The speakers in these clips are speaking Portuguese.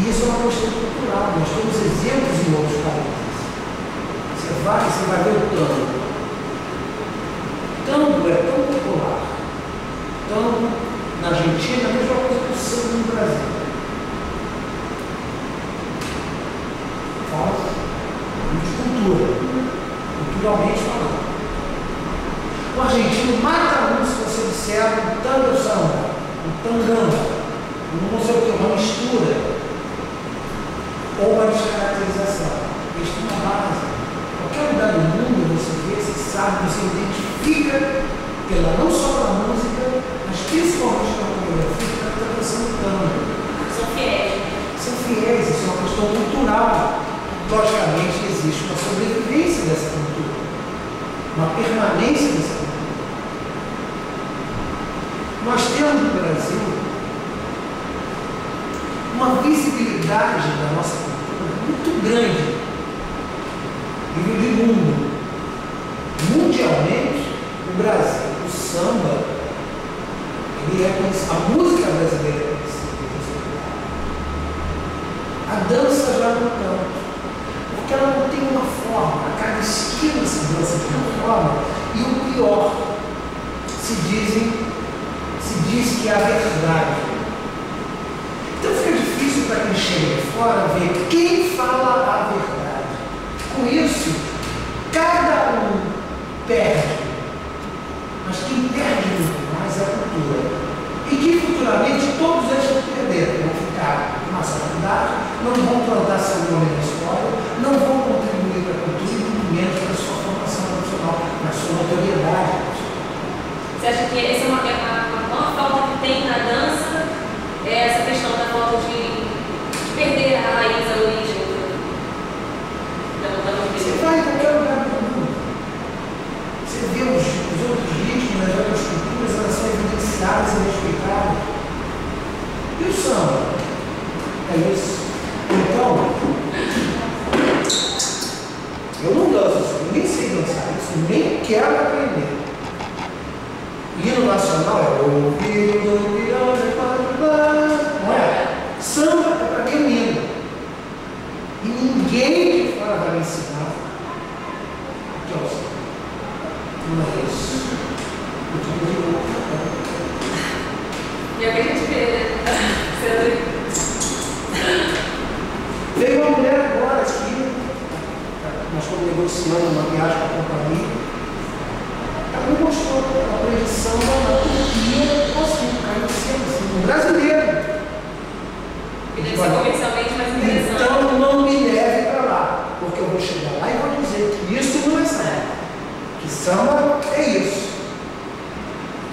isso é uma questão cultural. Nós temos exemplos em outros países. Você vai ver o tango. Tango é tão popular. Tango na Argentina é a mesma coisa que o samba no Brasil. Fala de cultura, culturalmente falando. O argentino mata um se você disser um tango samba, um tangão, não sei o que, uma mistura ou uma descaracterização. Eles têm uma base. Qualquer lugar do mundo você vê, você sabe, você identifica não só pela música, mas principalmente pela coreografia, pela interpretação do tango. São fiéis. São fiéis, isso é uma questão cultural. Logicamente existe uma sobrevivência dessa cultura, uma permanência dessa cultura. Nós temos no Brasil uma visibilidade da nossa cultura muito grande, nível de mundo. Mundialmente, o Brasil, o samba, ele é conhecido, a música brasileira é conhecida. A dança já não tanto, porque ela não tem uma forma, a cada esquina se dança de uma forma, e o pior, se diz que é a verdade. Então fica difícil para quem chega de fora ver quem fala a verdade. Com isso, cada um perde, mas quem perde muito mais é a cultura. E que futuramente todos eles vão perder, vão ficar na faculdade, não vão plantar seu nome na história, não vão contribuir para a cultura e muito menos para a sua formação profissional, na sua notoriedade. Você acha que essa é uma maior falta que tem na dança? É essa questão da falta de perder a raiz, a origem da música? Você vai em qualquer lugar do mundo. Você vê os outros ritmos, as outras culturas, elas são evidenciadas e respeitadas. E o samba? É isso. Então, eu não danço, eu nem sei dançar isso, nem quero aprender. Hino nacional é o não é? Samba é para quem hino. E ninguém de fora vai me ensinar o que é o samba. Não é isso. E é o que a gente vê, né? Veio uma mulher agora aqui, nós estamos negociando uma viagem para a companhia. Ela me mostrou a projeção da Turquia, assim, caiu assim, um brasileiro. Que deve ser comercialmente mais interessante. Então não me leve para lá, porque eu vou chegar lá e vou dizer que isso não é samba. Que samba é isso.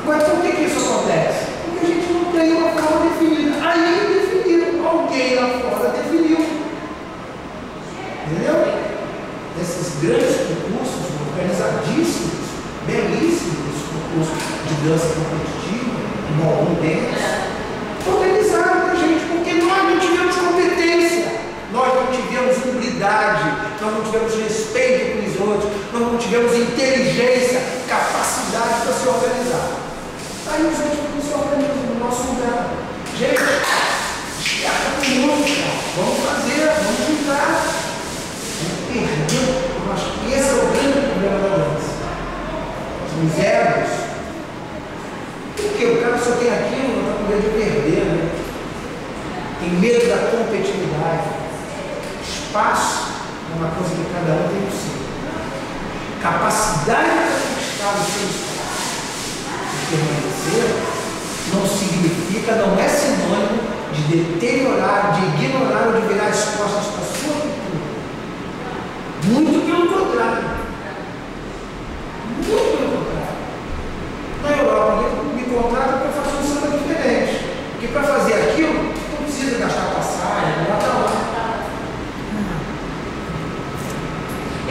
Agora, por que isso acontece? Porque a gente não tem uma forma definida. Aí definiram, alguém lá fora definiu. Entendeu? Esses grandes concursos organizadíssimos, belíssimos concursos de dança competitiva, como algum deles, organizaram para a gente, porque nós não tivemos competência, nós não tivemos humildade, nós não tivemos respeito com os outros, nós não tivemos inteligência, capacidade para se organizar. Aí os outros não se organizam no nosso lugar. Gente, descarta com música, vamos fazer, vamos juntar. Vamos perder, eu acho que esse é o grande problema da dança. Os egos. Porque o cara só tem aquilo, não está com medo de perder, né? Tem medo da competitividade. Espaço é uma coisa que cada um tem o seu. Capacidade para conquistar o seu espaço e permanecer não significa, não é sinônimo de deteriorar, de ignorar ou de virar as costas para a sua cultura. Muito pelo contrário. Muito pelo contrário. Na Europa, me contratam para fazer um samba diferente. Porque para fazer aquilo, não precisa gastar passagem, não está lá.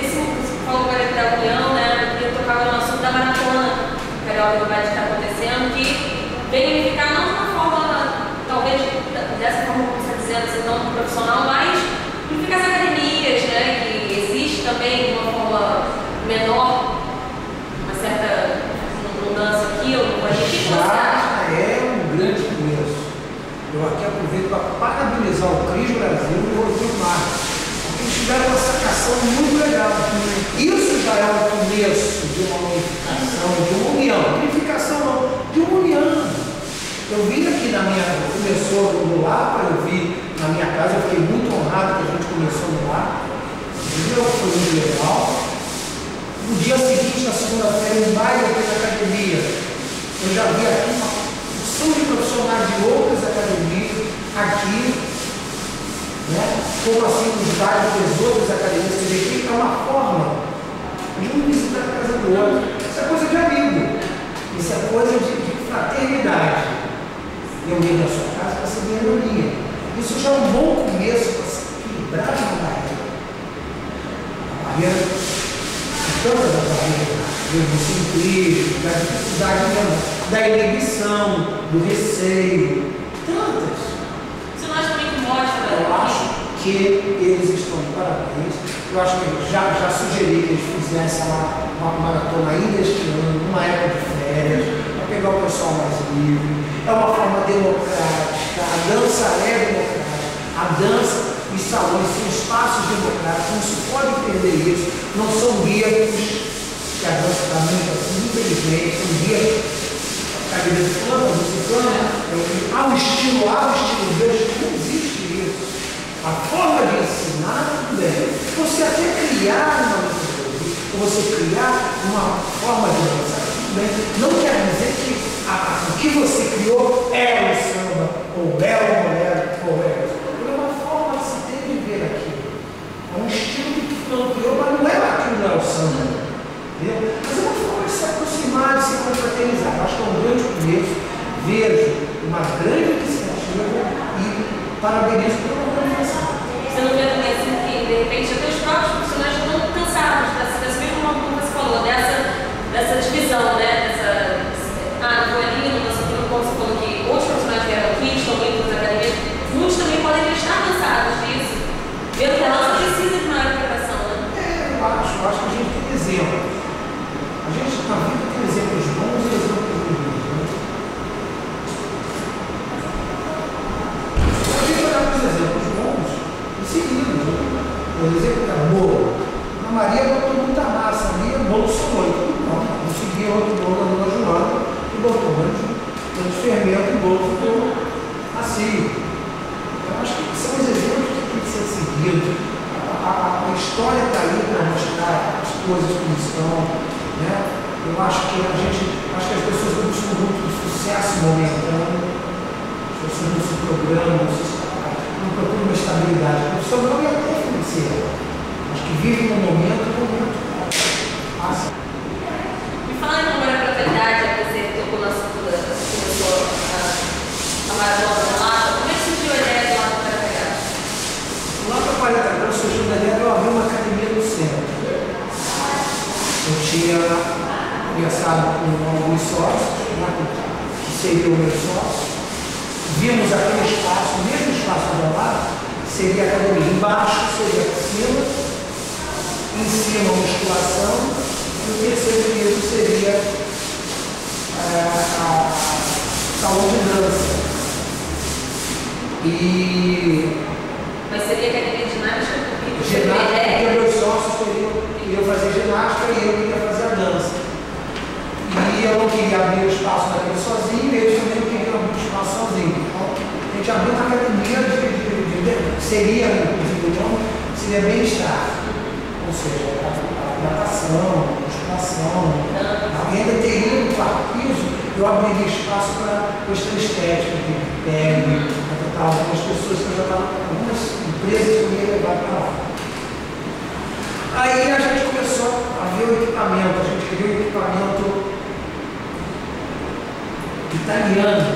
Esse falou agora da União, né? Eu tocava no assunto da maratona carioca do Brasil que está acontecendo, que vem unificar não de uma forma, talvez dessa forma como você está dizendo, ser tão profissional, mas unificar as academias, né? Que existe também de uma forma menor, uma certa mudança aqui ou no Já é um grande começo. Eu aqui aproveito para parabenizar ao Cris Brasil e o Rodrigo Marques. Eles tiveram uma sacação muito legal. Isso já é o começo de uma unificação, de uma união. Unificação não, de uma união. Eu vi aqui começou no Lapa, eu vi na minha casa, eu fiquei muito honrado que a gente começou no Lapa. Entendeu? Foi muito legal. No dia seguinte, na segunda-feira, em baile aqui na academia, eu já vi aqui uma porção de profissionais de outras academias aqui, né? Como assim nos bailes das outras academias, você vê que é uma forma de um visitar a casa do outro. Isso é coisa de amigo, isso é coisa de fraternidade. Eu ir na sua casa para seguir a minha. Isso já é um bom começo para se equilibrar uma barreira. A barreira, tantas as barreiras, do simplismo, da dificuldade mesmo, da inibição, do receio, tantas. Isso nós também mostra. Eu acho que eles estão de parabéns. Eu acho que já sugeri que eles fizessem uma maratona ainda este ano, numa época de férias, para pegar o pessoal mais livre. É uma forma democrática, a dança é democrática, a dança e os salões são espaços democráticos, não se pode perder isso, não são guias, que a dança está muito inteligente, são guias, cadeira de plano, há um estilo B, não existe isso. A forma de ensinar, tudo bem. Você até criar uma metodologia, você criar uma forma de dançar, tudo bem. Não quer dizer que o que você criou é o samba, ou é o bolero, ou é uma forma de se ter de ver aquilo. É um estilo que não criou, mas não é aquilo, não é o samba. Entendeu? Mas é uma forma de se aproximar, de se confraternizar. Eu acho que é um grande começo. Vejo uma grande iniciativa e parabenizo pela organização. Você não vê também assim que, de repente, até os próprios profissionais estão cansados dessa mesma forma que você falou, dessa divisão, né? Não foi ali, não passou aquilo, como você falou que outros profissionais vieram aqui, estão indo para as academias, muitos também podem estar cansados disso, vendo que a nossa precisa de maior preparação, né? Eu acho que a gente tem exemplo. A gente na vida tem exemplos bons e exemplos ruins. Né? A gente olhar para os exemplos bons e seguimos. Né? Por exemplo, a bolo. A Maria botou muita massa ali, o bolo solou. Não seguia outro bolo da Dona Joana. E botou de fermento e o bolo ficou macio. Então, acho que são os exemplos que têm que ser seguidos. A história está aí para mostrar as coisas como estão. Né? Eu acho que as pessoas buscam muito de sucesso momentâneo, as pessoas não se programam, não procuram uma estabilidade. A pessoa não é até financeira. Acho que vive no momento passa. Me fala então agora a fraternidade, você tocou no assunto começou a maratona do Lapa. Como é que surgiu a ideia do Lapa 40 graus? O Lapa 40 graus surgiu da ideia de eu abrir uma academia no centro. Eu tinha conversado com alguns sócios, né, que seriam meus sócios. Vimos aquele espaço, o mesmo espaço do Lapa, seria a academia. Embaixo seria a piscina, em cima a musculação. E o terceiro piso seria a salão de dança. Mas seria academia de ginástica? Ginástica, porque meus sócios queriam fazer ginástica e eu queria fazer a dança. E eu não queria abrir o espaço daquele sozinho, e eles também não queriam abrir o espaço sozinho. Então, a gente abriu uma academia seria, inclusive, o nome seria bem-estar. Ou seja, natação, musculação, ainda teria no quarto piso, eu abriria espaço para questão estética, de pele, para tratar algumas pessoas que eu já estava, algumas empresas que eu ia levar para lá. Aí a gente começou a ver o equipamento, a gente queria um equipamento italiano,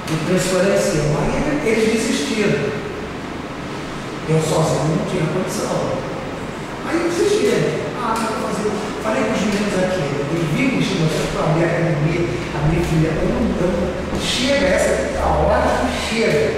de preço parecido. Aí eles desistiram. Eu sozinho não tinha condição. Aí eu desisti. Não vou fazer. Falei com os meninos aqui, eles vivem enchendo para abrir a academia, a minha filha, eu não chega, essa aqui está ótima, chega.